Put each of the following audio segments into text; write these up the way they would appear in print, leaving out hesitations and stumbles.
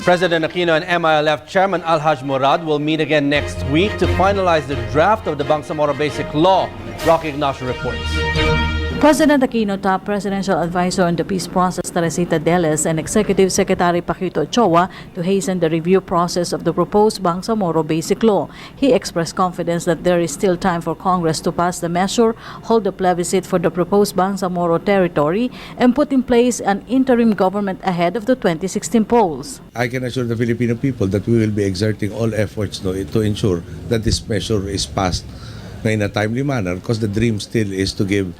President Aquino and MILF Chairman Alhaj Murad will meet again next week to finalize the draft of the Bangsamoro Basic Law. Rocky Ignacio reports. President Aquino, top presidential advisor on the peace process Teresita Deles, and Executive Secretary Paquito Ochoa to hasten the review process of the proposed Bangsamoro Basic Law. He expressed confidence that there is still time for Congress to pass the measure, hold a plebiscite for the proposed Bangsamoro territory, and put in place an interim government ahead of the 2016 polls. I can assure the Filipino people that we will be exerting all efforts to ensure that this measure is passed in a timely manner, because the dream still is to give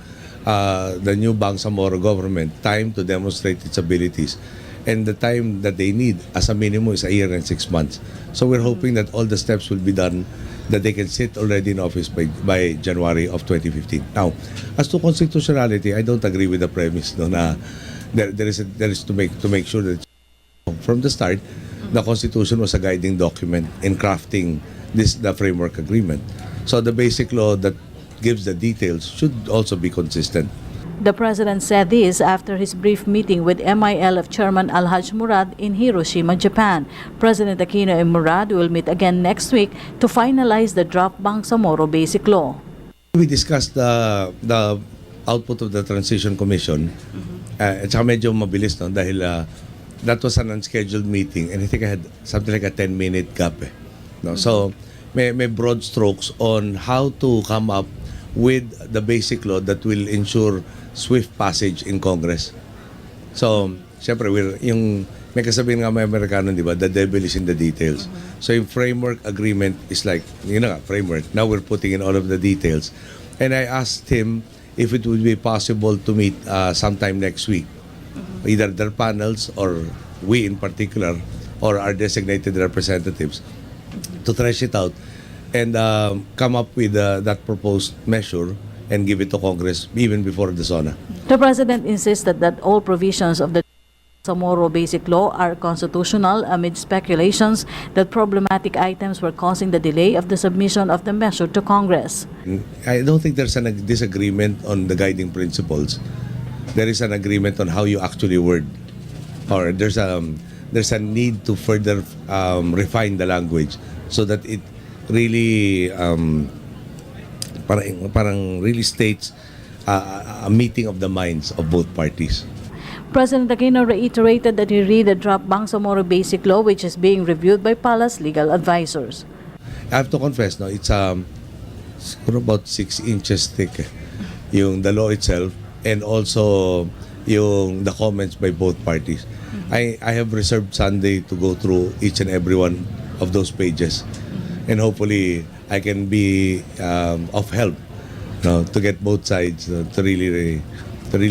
the new Bangsamoro government time to demonstrate its abilities. And the time that they need as a minimum is a year and 6 months. So we're hoping that all the steps will be done, that they can sit already in office by January of 2015. Now, as to constitutionality, I don't agree with the premise na there is to make sure that from the start, the Constitution was a guiding document in crafting the framework agreement. So the basic law that gives the details should also be consistent. The President said this after his brief meeting with MILF Chairman Alhaj Murad in Hiroshima, Japan. President Aquino and Murad will meet again next week to finalize the draft Bangsamoro Basic Law. We discussed the output of the Transition Commission. At saka medyo mabilis, no? Dahil that was an unscheduled meeting, and I think I had something like a 10-minute gap. No? So may broad strokes on how to come up with the basic law that will ensure swift passage in Congress. So, syempre, may kasabihin nga may Amerikano, di ba? The devil is in the details. So, yung framework agreement is like, framework. Now we're putting in all of the details. And I asked him if it would be possible to meet sometime next week. Either their panels or we in particular, or our designated representatives, to thresh it out and come up with that proposed measure and give it to Congress even before the SONA. The President insisted that all provisions of the Bangsamoro Basic Law are constitutional amid speculations that problematic items were causing the delay of the submission of the measure to Congress. I don't think there's a disagreement on the guiding principles. There is an agreement on how you actually word, or there's a need to further refine the language so that it really parang really states a meeting of the minds of both parties. President Aquino reiterated that he read the draft Bangsamoro Basic Law, which is being reviewed by Palace legal advisors. I have to confess, no, it's about 6 inches thick, the law itself, and also the comments by both parties. I have reserved Sunday to go through each and every one of those pages, and hopefully I can be of help, to get both sides to really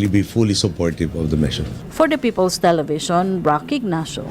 be fully supportive of the measure. For the People's Television, Rocky Ignacio.